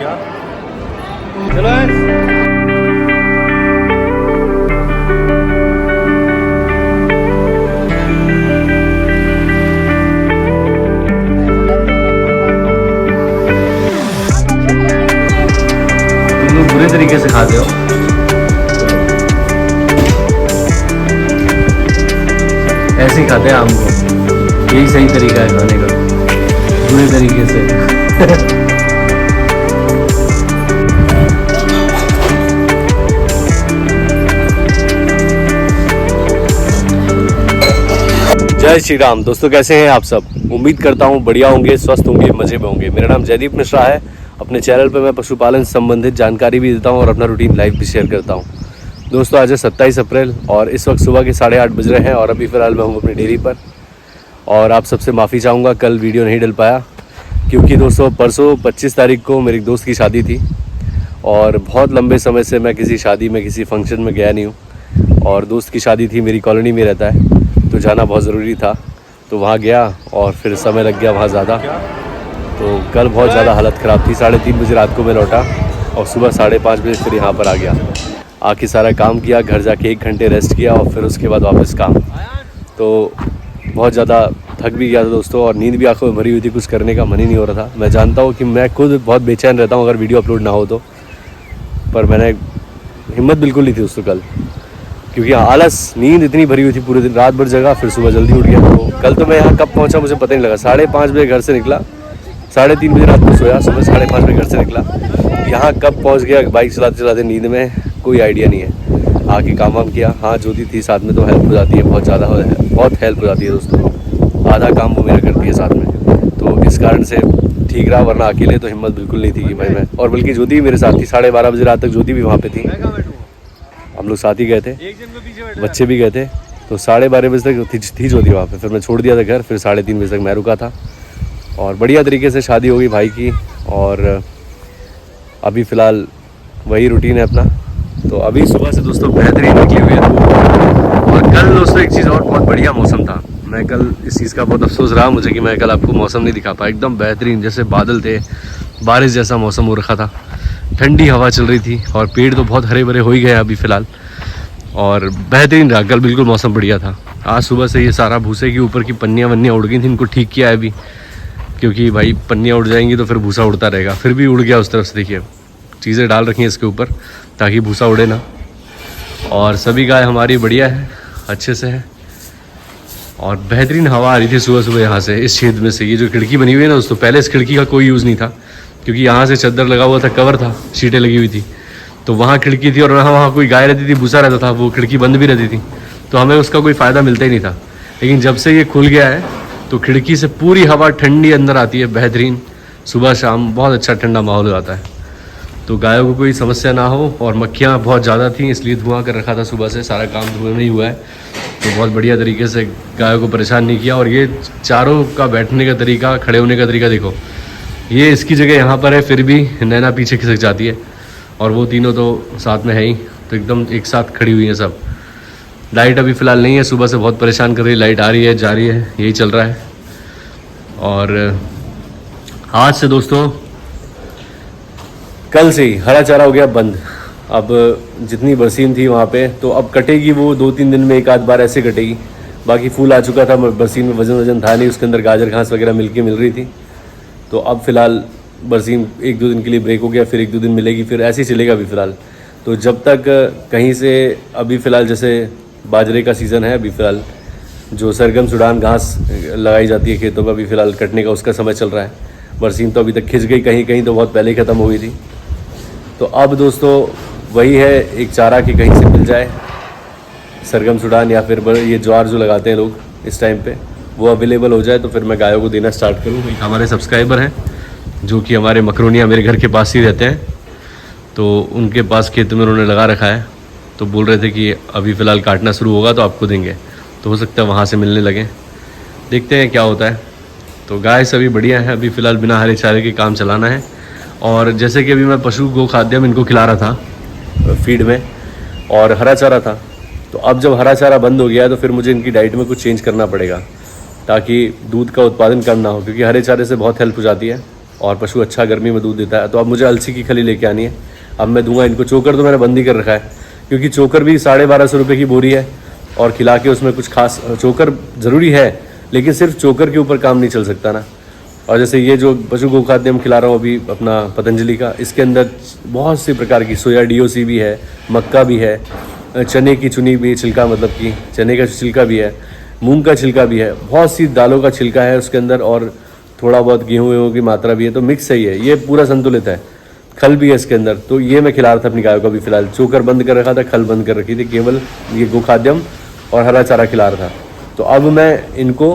क्या चलो बुरे तरीके से खाते हो। ऐसे ही खाते हैं आम को, यही सही तरीका है खाने का, बुरे तरीके से। जय श्री राम दोस्तों, कैसे हैं आप सब? उम्मीद करता हूँ बढ़िया होंगे, स्वस्थ होंगे, मजे में होंगे। मेरा नाम जयदीप मिश्रा है। अपने चैनल पर मैं पशुपालन से संबंधित जानकारी भी देता हूँ और अपना रूटीन लाइव भी शेयर करता हूँ। दोस्तों आज है 27 अप्रैल और इस वक्त सुबह के 8:30 बज रहे हैं और अभी फ़िलहाल मैं हूँ अपनी डेयरी पर। और आप सबसे माफ़ी चाहूँगा, कल वीडियो नहीं डल पाया क्योंकि दोस्तों परसों 25 तारीख को मेरे दोस्त की शादी थी और बहुत लंबे समय से मैं किसी शादी में, किसी फंक्शन में गया नहीं हूँ। और दोस्त की शादी थी, मेरी कॉलोनी में रहता है, तो जाना बहुत ज़रूरी था, तो वहाँ गया और फिर समय लग गया वहाँ ज़्यादा। तो कल बहुत ज़्यादा हालत ख़राब थी। 3:30 बजे रात को मैं लौटा और सुबह 5:30 बजे फिर यहाँ पर आ गया। आके सारा काम किया, घर जाके 1 घंटे रेस्ट किया और फिर उसके बाद वापस काम। तो बहुत ज़्यादा थक भी गया था दोस्तों और नींद भी आंखों में भरी हुई थी, कुछ करने का मन ही नहीं हो रहा था। मैं जानता हूँ कि मैं खुद बहुत बेचैन रहता हूँ अगर वीडियो अपलोड ना हो तो, पर मैंने हिम्मत बिल्कुल नहीं थी दोस्तों कल, क्योंकि आलस, नींद इतनी भरी हुई थी, पूरे दिन रात भर जगह, फिर सुबह जल्दी उठ गया। तो कल तो मैं यहाँ कब पहुँचा मुझे पता नहीं लगा। 5:30 बजे घर से निकला, 3:30 बजे रात को सोया, सुबह 5:30 बजे घर से निकला। यहाँ कब पहुँच गया बाइक चलाते चलाते नींद में, कोई आइडिया नहीं है। आके काम वाम किया। हाँ ज्योति थी साथ में तो हेल्प हो जाती है, बहुत ज़्यादा बहुत हेल्प हो जाती है दोस्तों। आधा काम वो मेरा करती है साथ में, तो इस कारण से ठीक रहा, वरना अकेले तो हिम्मत बिल्कुल नहीं थी कि भाई मैं, और बल्कि ज्योति भी मेरे साथ थी। 12:30 बजे रात तक ज्योति भी वहाँ पे थी, हम लोग साथ ही गए थे, बच्चे भी गए थे। तो 12:30 बजे तक थी ज्योति वहाँ पे, फिर मैं छोड़ दिया था घर, फिर 3:30 बजे तक मैं रुका था और बढ़िया तरीके से शादी हो गई भाई की। और अभी फ़िलहाल वही रूटीन है अपना। तो अभी सुबह से दोस्तों बेहतरीन निकली हुई है धूप। और कल दोस्तों एक चीज़ और, बहुत बढ़िया मौसम था। मैं कल इस चीज़ का बहुत अफसोस रहा मुझे कि मैं कल आपको मौसम नहीं दिखा पाया। एकदम बेहतरीन, जैसे बादल थे, बारिश जैसा मौसम हो रखा था, ठंडी हवा चल रही थी और पेड़ तो बहुत हरे भरे हो ही गए अभी फ़िलहाल। और बेहतरीन रहा कल, बिल्कुल मौसम बढ़िया था। आज सुबह से ये सारा भूसे के ऊपर की पन्नियाँ वन्नियाँ उड़ गई थी, इनको ठीक किया है अभी, क्योंकि भाई पन्नियाँ उड़ जाएंगी तो फिर भूसा उड़ता रहेगा। फिर भी उड़ गया उस तरफ से, देखिए चीज़ें डाल रखी हैं इसके ऊपर ताकि भूसा उड़े ना। और सभी गाय हमारी बढ़िया है, अच्छे से है। और बेहतरीन हवा आ रही थी सुबह सुबह यहाँ से, इस छेद में से। ये जो खिड़की बनी हुई है ना दोस्तों, पहले इस खिड़की का कोई यूज़ नहीं था क्योंकि यहाँ से चद्दर लगा हुआ था, कवर था, शीटें लगी हुई थी, तो वहाँ खिड़की थी और वहाँ कोई गाय रहती थी, भूसा रहता था, वो खिड़की बंद भी रहती थी, तो हमें उसका कोई फ़ायदा मिलता ही नहीं था। लेकिन जब से ये खुल गया है तो खिड़की से पूरी हवा ठंडी अंदर आती है, बेहतरीन। सुबह शाम बहुत अच्छा ठंडा माहौल हो जाता है, तो गायों को कोई समस्या ना हो। और मक्खियाँ बहुत ज़्यादा थी इसलिए धुआं कर रखा था सुबह से, सारा काम धुएं में ही हुआ है, तो बहुत बढ़िया तरीके से गायों को परेशान नहीं किया। और ये चारों का बैठने का तरीका, खड़े होने का तरीका देखो, ये इसकी जगह यहाँ पर है, फिर भी नैना पीछे खिसक जाती है और वो तीनों तो साथ में है ही, तो एकदम एक साथ खड़ी हुई हैं सब। लाइट अभी फ़िलहाल नहीं है, सुबह से बहुत परेशान कर रही है, लाइट आ रही है जा रही है, यही चल रहा है। और आज से दोस्तों कल से ही हरा चारा हो गया बंद। अब जितनी बरसीम थी वहाँ पे, तो अब कटेगी वो 2-3 दिन में एक आध बार ऐसे कटेगी। बाकी फूल आ चुका था, बरसीम में वजन था नहीं, उसके अंदर गाजर घास वगैरह मिल रही थी। तो अब फ़िलहाल बरसीम 1-2 दिन के लिए ब्रेक हो गया, फिर 1-2 दिन मिलेगी, फिर ऐसे ही चलेगा अभी फ़िलहाल। तो जब तक कहीं से, अभी फ़िलहाल जैसे बाजरे का सीज़न है, अभी फ़िलहाल जो सरगम सुडान घास लगाई जाती है खेतों में, अभी फ़िलहाल कटने का उसका समय चल रहा है। बरसीम तो अभी तक खिंच गई, कहीं कहीं तो बहुत पहले ही ख़त्म हो गई थी। तो अब दोस्तों वही है, एक चारा की कहीं से मिल जाए, सरगम सुडान या फिर ये ज्वार जो लगाते हैं लोग इस टाइम पे, वो अवेलेबल हो जाए तो फिर मैं गायों को देना स्टार्ट करूँ। एक हमारे सब्सक्राइबर हैं जो कि हमारे मकरोनिया मेरे घर के पास ही रहते हैं, तो उनके पास खेत में उन्होंने लगा रखा है, तो बोल रहे थे कि अभी फ़िलहाल काटना शुरू होगा तो आपको देंगे, तो हो सकता है वहाँ से मिलने लगें, देखते हैं क्या होता है। तो गाय सभी बढ़िया है, अभी फ़िलहाल बिना हरे चारे के काम चलाना है। और जैसे कि अभी मैं पशु गो खाद्य इनको खिला रहा था फीड में और हरा चारा था, तो अब जब हरा चारा बंद हो गया है तो फिर मुझे इनकी डाइट में कुछ चेंज करना पड़ेगा ताकि दूध का उत्पादन कम ना हो, क्योंकि हरे चारे से बहुत हेल्प हो जाती है और पशु अच्छा गर्मी में दूध देता है। तो अब मुझे अलसी की खली लेके आनी है, अब मैं दूंगा इनको। चोकर तो मैंने बंद ही कर रखा है, क्योंकि चोकर भी 1250 रुपये की बोरी है, और खिला के उसमें कुछ खास, चोकर ज़रूरी है लेकिन सिर्फ चोकर के ऊपर काम नहीं चल सकता ना। और जैसे ये जो पशु गोखाद्य हम खिला रहा हूँ अभी अपना पतंजलि का, इसके अंदर बहुत सी प्रकार की सोया DOC भी है, मक्का भी है, चने की चुनी भी छिलका, मतलब कि चने का छिलका भी है, मूंग का छिलका भी है, बहुत सी दालों का छिलका है उसके अंदर, और थोड़ा बहुत गेहूँ की मात्रा भी है। तो मिक्स सही है, ये पूरा संतुलित है। खल भी है इसके अंदर। तो ये मैं खिला रहा था अपनी गायों को अभी फिलहाल। चोकर बंद कर रखा था, खल बंद कर रखी थी, केवल ये गोखाद्यम और हरा चारा खिला रहा था। तो अब मैं इनको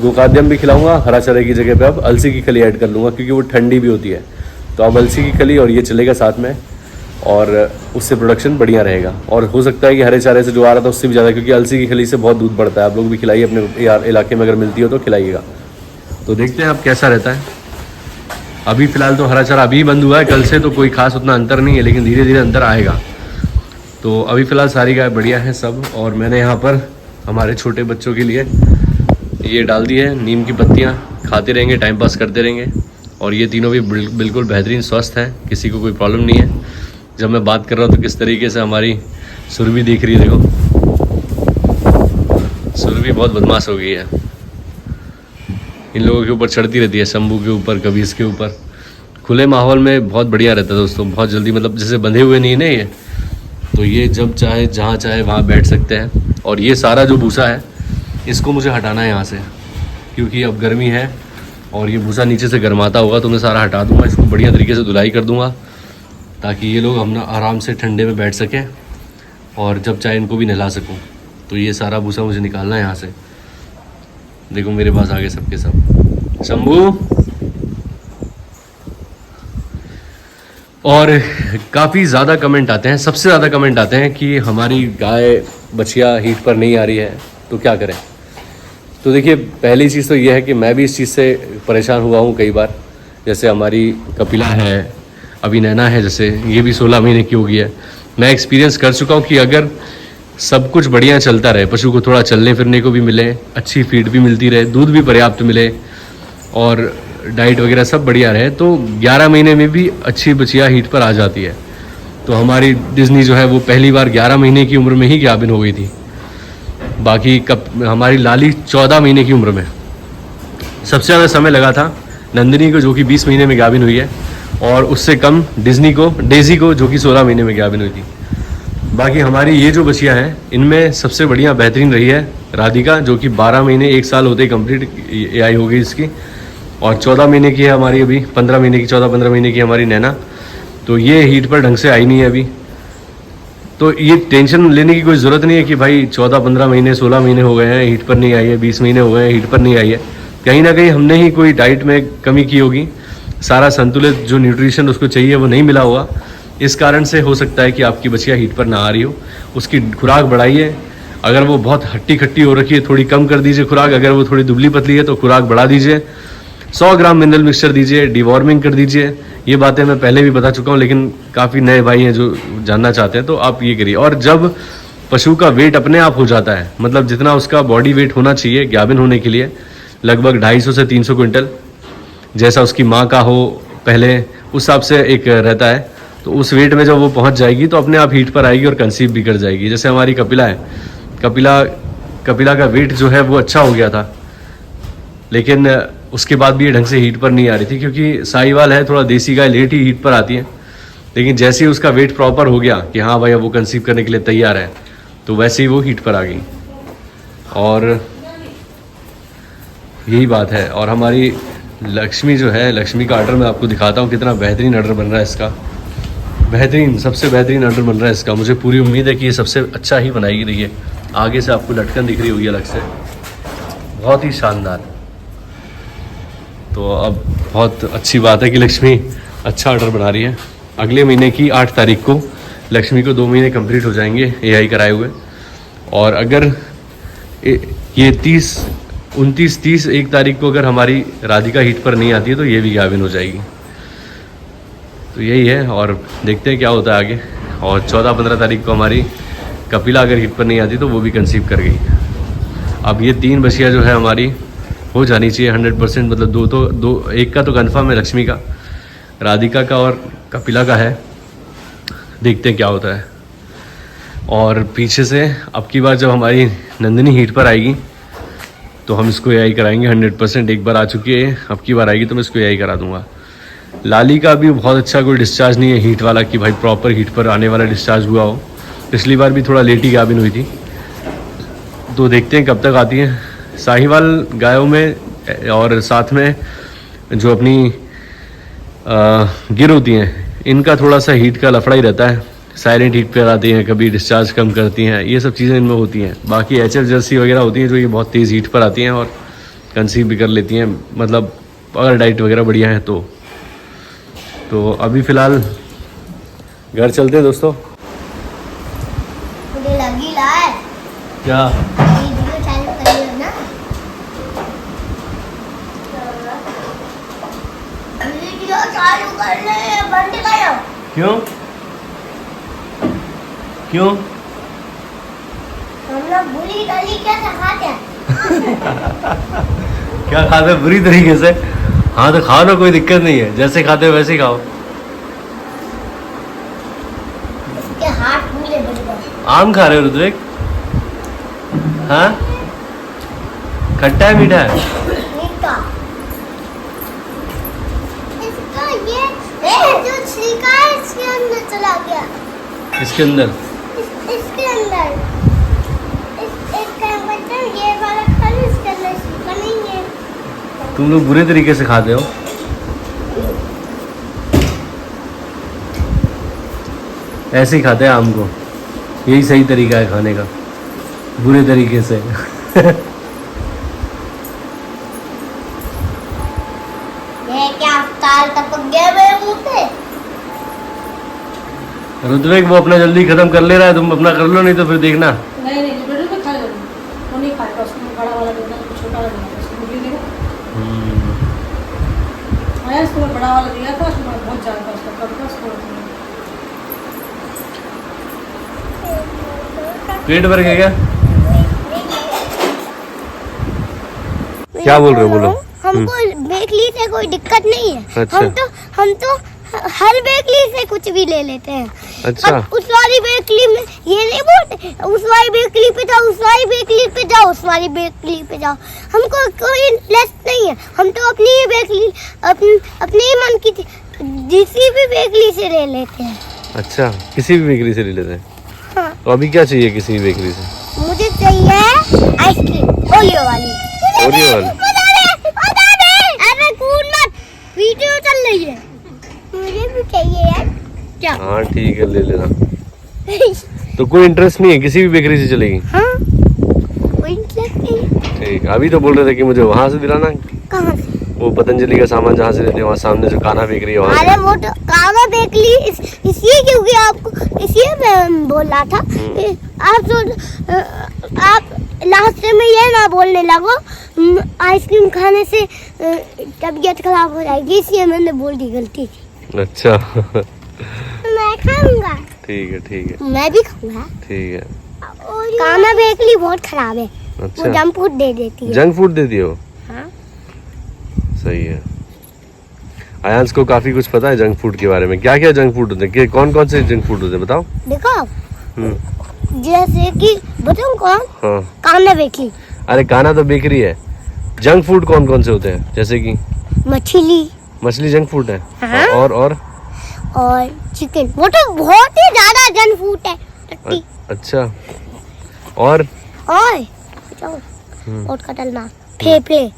गोखाद्यम भी खिलाऊंगा, हरा चारे की जगह पे अब अलसी की खली ऐड कर लूँगा, क्योंकि वो ठंडी भी होती है। तो अब अलसी की खली और ये चलेगा साथ में, और उससे प्रोडक्शन बढ़िया रहेगा। और हो सकता है कि हरे चारे से जो आ रहा था उससे भी ज़्यादा, क्योंकि अलसी की खली से बहुत दूध बढ़ता है। आप लोग भी खिलाइए, अपने इलाके में अगर मिलती हो तो खिलाइएगा। तो देखते हैं अब कैसा रहता है। अभी फ़िलहाल तो हरा चारा अभी बंद हुआ है, कल से तो कोई खास उतना अंतर नहीं है, लेकिन धीरे धीरे अंतर आएगा। तो अभी फ़िलहाल सारी गाय बढ़िया है सब। और मैंने यहाँ पर हमारे छोटे बच्चों के लिए ये डाल दी है नीम की पत्तियाँ, खाते रहेंगे, टाइम पास करते रहेंगे। और ये तीनों भी बिल्कुल बेहतरीन स्वस्थ हैं, किसी को कोई प्रॉब्लम नहीं है। जब मैं बात कर रहा हूँ तो किस तरीके से हमारी सुरभि दिख रही है, देखो सुरभि बहुत बदमाश हो गई है, इन लोगों के ऊपर चढ़ती रहती है, शंभू के ऊपर, कभी इसके ऊपर। खुले माहौल में बहुत बढ़िया रहता है दोस्तों, बहुत जल्दी, मतलब जैसे बंधे हुए नहीं है ये, तो ये जब चाहे जहाँ चाहे वहाँ बैठ सकते हैं। और ये सारा जो भूसा है इसको मुझे हटाना है यहाँ से, क्योंकि अब गर्मी है और ये भूसा नीचे से गर्माता होगा, तो मैं सारा हटा दूँगा, इसको बढ़िया तरीके से धुलाई कर दूँगा, ताकि ये लोग हम आराम से ठंडे में बैठ सकें और जब चाहे इनको भी नहला सकूं। तो ये सारा भूसा मुझे निकालना है यहाँ से। देखो मेरे पास आगे सबके सब शंभू। और काफ़ी ज़्यादा कमेंट आते हैं, सबसे ज़्यादा कमेंट आते हैं कि हमारी गाय बछिया हीट पर नहीं आ रही है, तो क्या करें। तो देखिए, पहली चीज़ तो यह है कि मैं भी इस चीज़ से परेशान हुआ हूँ कई बार। जैसे हमारी कपिला है, अभी नैना है, जैसे ये भी 16 महीने की हो गई है। मैं एक्सपीरियंस कर चुका हूँ कि अगर सब कुछ बढ़िया चलता रहे, पशु को थोड़ा चलने फिरने को भी मिले, अच्छी फीड भी मिलती रहे, दूध भी पर्याप्त मिले और डाइट वगैरह सब बढ़िया रहे, तो 11 महीने में भी अच्छी बछिया हीट पर आ जाती है। तो हमारी डिज्नी जो है वो पहली बार 11 महीने की उम्र में ही गाभिन हो गई थी। बाकी हमारी लाली 14 महीने की उम्र में। सबसे ज़्यादा समय लगा था नंदिनी को, जो कि 20 महीने में गाभिन हुई है, और उससे कम डेज़ी को, जो कि 16 महीने में गाभिन हुई थी। बाकी हमारी ये जो बछिया है, इनमें सबसे बढ़िया बेहतरीन रही है राधिका, जो कि 12 महीने 1 साल होते ही कंप्लीट आई हो गई इसकी, और 14 महीने की है हमारी अभी, 15 महीने की, 14-15 महीने की हमारी नैना। तो ये हीट पर ढंग से आई नहीं है अभी। तो ये टेंशन लेने की कोई ज़रूरत नहीं है कि भाई 14-15 महीने 16 महीने हो गए हैं हीट पर नहीं आई है, 20 महीने हो गए हैं हीट पर नहीं आई है। कहीं ना कहीं हमने ही कोई डाइट में कमी की होगी, सारा संतुलित जो न्यूट्रिशन उसको चाहिए वो नहीं मिला होगा। इस कारण से हो सकता है कि आपकी बछिया हीट पर ना आ रही हो। उसकी खुराक बढ़ाइए, अगर वो बहुत हट्टी खट्टी हो रखी है थोड़ी कम कर दीजिए खुराक, अगर वो थोड़ी दुबली पतली है तो खुराक बढ़ा दीजिए, 100 ग्राम मिनरल मिक्सचर दीजिए, डिवॉर्मिंग कर दीजिए। ये बातें मैं पहले भी बता चुका हूँ, लेकिन काफ़ी नए भाई हैं जो जानना चाहते हैं, तो आप ये करिए। और जब पशु का वेट अपने आप हो जाता है, मतलब जितना उसका बॉडी वेट होना चाहिए गाभिन होने के लिए, लगभग 250 से 300 क्विंटल, जैसा उसकी माँ का हो पहले, उस हिसाब से एक रहता है। तो उस वेट में जब वो पहुँच जाएगी तो अपने आप हीट पर आएगी और कंसीव भी कर जाएगी। जैसे हमारी कपिला है, कपिला का वेट जो है वो अच्छा हो गया था, लेकिन उसके बाद भी ये ढंग से हीट पर नहीं आ रही थी, क्योंकि साहिवाल है, थोड़ा देसी गाय, लेट ही हीट पर आती है। लेकिन जैसे ही उसका वेट प्रॉपर हो गया कि हाँ भाई अब वो कंसीव करने के लिए तैयार है, तो वैसे ही वो हीट पर आ गई। और यही बात है। और हमारी लक्ष्मी जो है, लक्ष्मी का ऑर्डर मैं आपको दिखाता हूँ, कितना बेहतरीन ऑर्डर बन रहा है इसका, बेहतरीन, सबसे बेहतरीन ऑर्डर बन रहा है इसका। मुझे पूरी उम्मीद है कि ये सबसे अच्छा ही बनाएगी। देखिए आगे से आपको लटकन दिख रही होगी अलग से, बहुत ही शानदार। तो अब बहुत अच्छी बात है कि लक्ष्मी अच्छा ऑर्डर बना रही है। अगले महीने की 8 तारीख को लक्ष्मी को 2 महीने कंप्लीट हो जाएंगे AI कराए हुए। और अगर ये 29-30 1 तारीख को अगर हमारी राधिका हीट पर नहीं आती है तो ये भी गाभिन हो जाएगी। तो यही है, और देखते हैं क्या होता है आगे। और 14-15 तारीख को हमारी कपिला अगर हीट पर नहीं आती तो वो भी कंसीव कर गई। अब ये 3 बछिया जो है हमारी हो जानी चाहिए 100%। मतलब दो एक का तो कंफर्म है, लक्ष्मी का, राधिका का और कपिला का है। देखते हैं क्या होता है। और पीछे से अब की बार जब हमारी नंदिनी हीट पर आएगी तो हम इसको एआई कराएंगे 100%। एक बार आ चुकी है, अब की बार आएगी तो मैं इसको एआई करा दूंगा। लाली का भी बहुत अच्छा कोई डिस्चार्ज नहीं है हीट वाला कि भाई प्रॉपर हीट पर आने वाला डिस्चार्ज हुआ हो। पिछली बार भी थोड़ा लेट ही गाभिन हुई थी, तो देखते हैं कब तक आती है। साहिवाल गायों में और साथ में जो अपनी गिर होती हैं, इनका थोड़ा सा हीट का लफड़ा ही रहता है। साइलेंट हीट पर आती हैं, कभी डिस्चार्ज कम करती हैं, ये सब चीज़ें इनमें होती हैं। बाकी एचएफ जर्सी वगैरह होती हैं जो ये बहुत तेज़ हीट पर आती हैं और कंसीव भी कर लेती हैं, मतलब अगर डाइट वगैरह बढ़िया है तो अभी फ़िलहाल घर चलते हैं दोस्तों। मुझे लगी लाए क्या? वीडियो चालू करिए ना, वीडियो चालू करने बंद करो। क्यों? हम लोग बुरी तरीके से खाते हैं। क्या खाते हैं बुरी तरीके से? हाँ तो खाओ ना, कोई दिक्कत नहीं है, जैसे खाते हो वैसे ही खाओ। इसके हाथ पूरे बड़ गए। आम खा रहे हो ऋत्विक? हाँ, खट्टा है मीठा है? मीठा। इसका ये जो छिलका है इसके अंदर चला गया। इसके अंदर? इसके अंदर इसका मतलब ये वाला खा लो, इसके अंदर छिलका नहीं है। तुम लोग बुरे तरीके से खाते हो। ऐसे ही खाते हैं आम को, यही सही तरीका है खाने का, बुरे तरीके से। ये क्या ताल टपक गया मेरे मुंह पे। ऋत्विक वो अपना जल्दी खत्म कर ले रहा है, तुम अपना कर लो, नहीं तो फिर देखना। नहीं बेटे तो खा लो, वो नहीं खाएगा, उसमें बड़ा वाला देना, छोटा वाला देना, उसको मुझे देगा। मैं इसको बड़ा वाला दिया था, उसमें बहुत ज़्यादा था उसका, कब का उसको पेट भर गया क्या? क्या बोल रहे हो, बोलो। हमको बेकली से कोई दिक्कत नहीं है। अच्छा। हम तो हर बेकली से कुछ भी ले लेते हैं। अच्छा। अब उस वाली बेकली में ये नहीं बोलते उस वाली बेकली पे जाओ, उस वाली बेकली पे जाओ, उस वाली बेकली पे जाओ। हमको कोई इंटरेस्ट नहीं है, हम तो अपनी ही बेकली अपने ही मन की किसी भी बेकली से ले लेते हैं। अच्छा, किसी भी बेकरी से ले लेते हैं। हाँ। तो अभी क्या चाहिए किसी भी बेकरी से? मुझे चाहिए आइसक्रीम, ओरियो वाली। ओरियो वाली? अरे कूद मत, वीडियो चल रही है। मुझे भी चाहिए यार। क्या? हाँ ठीक है, ले लेना। तो कोई इंटरेस्ट नहीं है, किसी भी बेकरी से चलेगी? हाँ, कोई इंटरेस्ट नहीं। ठीक, अभी तो बोल रहे थे कि मुझे वहाँ से दिलाना। कहाँ से? वो पतंजलि का सामान जहाँ से लेते हैं, वहाँ सामने जो कान्हा बेकरी है वहाँ से। अरे वो तो कान्हा बेकरी इसलिए क्योंकि आपको इसलिए मैं बोल रहा था। आप लास्ट में ये ना बोलने लगो आइसक्रीम खाने से तबीयत खराब हो जाएगी, इसलिए मैंने बोल दी, गलती की। अच्छा। मैं खाऊंगा। ठीक है, मैं भी खाऊंगा। ठीक है। कान्हा बेकरी बहुत खराब है। वो अच्छा, जंक फूड दे देती है। जंक फूड देती हो? हाँ। सही है। आयांश को काफी कुछ पता है जंक फूड के बारे में। क्या क्या जंक फूड होते हैं, कौन कौन से जंक फूड होते हैं बताओ। देखो, जैसे कि बताऊं कौन? हाँ। कान्हा बेकरी। अरे कान्हा तो बेकरी है, जंक फूड कौन कौन से होते हैं? जैसे कि मछली जंक फूड है। हाँ। और चिकन, वो तो बहुत ही ज्यादा जंक फूड है। अच्छा, और कटलना, फेफड़े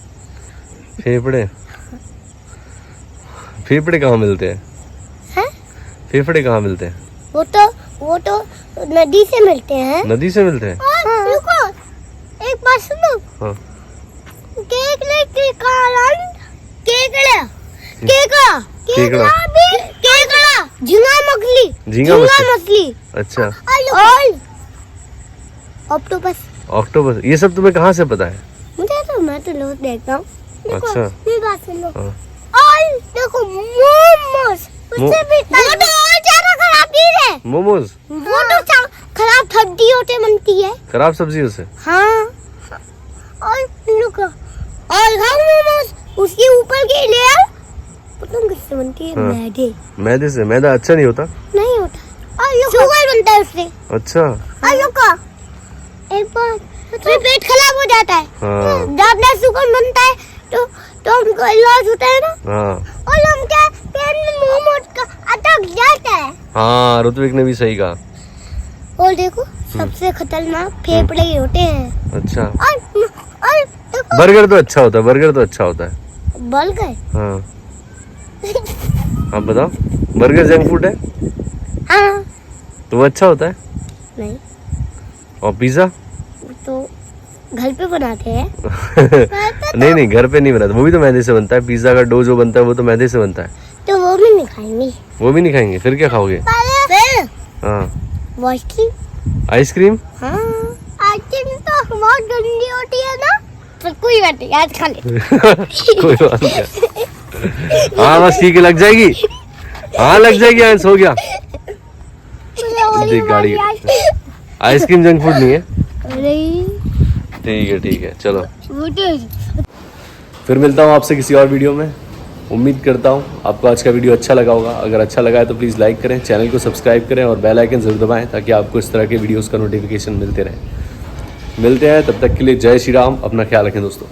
फेफड़े कहाँ मिलते हैं? हैं? फेफड़े कहाँ मिलते हैं? वो तो नदी से मिलते हैं। नदी से मिलते हैं? हाँ। रुको, एक बात सुनो। हाँ। झींगा मछली। अच्छा। और ऑक्टोपस। ये सब तुम्हें कहाँ से पता है? मैं तो रोज देखता हूँ। अच्छा। मेरी बात सुनो। हाँ। और देखो मोमोज, उससे भी वो तो और ज्यादा खराब चीज है। मोमोज? वो तो खराब सब्जी होते बनती है। खराब सब्जियों से? हाँ। और रुको, और खाओ मोमोज, उसके ऊपर की लेयर पता नहीं किससे बनती है, हाँ। मैदे मैदे से? मैदा अच्छा नहीं होता? नहीं होता, और शुगर बनता है उससे। अच्छा। आलू का एक बार फिर पेट खराब हो जाता है। हाँ। जब अपना शुगर बनता है तो हमको इलाज होता है ना, हाँ और हम क्या पेट में मोमोज का अटक जाता है। हाँ, ऋत्विक ने भी सही कहा। और देखो सबसे खतरनाक फेफड़े ही होते हैं। अच्छा, और देखो बर्गर तो अच्छा होता है, बर्गर तो अच्छा होता है। बर्गर, हाँ, आप बताओ, बर्गर जंक फूड है हाँ तो वो अच्छा होता है? नहीं और पिज्जा? तो घर पे बनाते हैं। नहीं नहीं, घर पे नहीं बनाता, वो भी तो मैदे से बनता है। पिज्जा का डो जो बनता है वो तो मैदे से बनता है। तो वो भी नहीं खाएंगे। वो भी नहीं खाएंगे, फिर क्या खाओगे? फिर हाँ, आइसक्रीम। आइसक्रीम? हाँ आइसक्रीम तो बहुत गंदी होती है ना, पर कोई बात नहीं, आज खा ले। कोई बात नहीं। हाँ बस ठीक है, लग जाएगी। हाँ लग जाएगी, आज हो गया। देख गाड़ी, आइसक्रीम जंक फूड नहीं है। ठीक है चलो, फिर मिलता हूँ आपसे किसी और वीडियो में। उम्मीद करता हूँ आपको आज का वीडियो अच्छा लगा होगा। अगर अच्छा लगा है तो प्लीज़ लाइक करें, चैनल को सब्सक्राइब करें और बेल आइकन ज़रूर दबाएं ताकि आपको इस तरह के वीडियोस का नोटिफिकेशन मिलते रहे। मिलते हैं, तब तक के लिए जय श्री राम। अपना ख्याल रखें दोस्तों।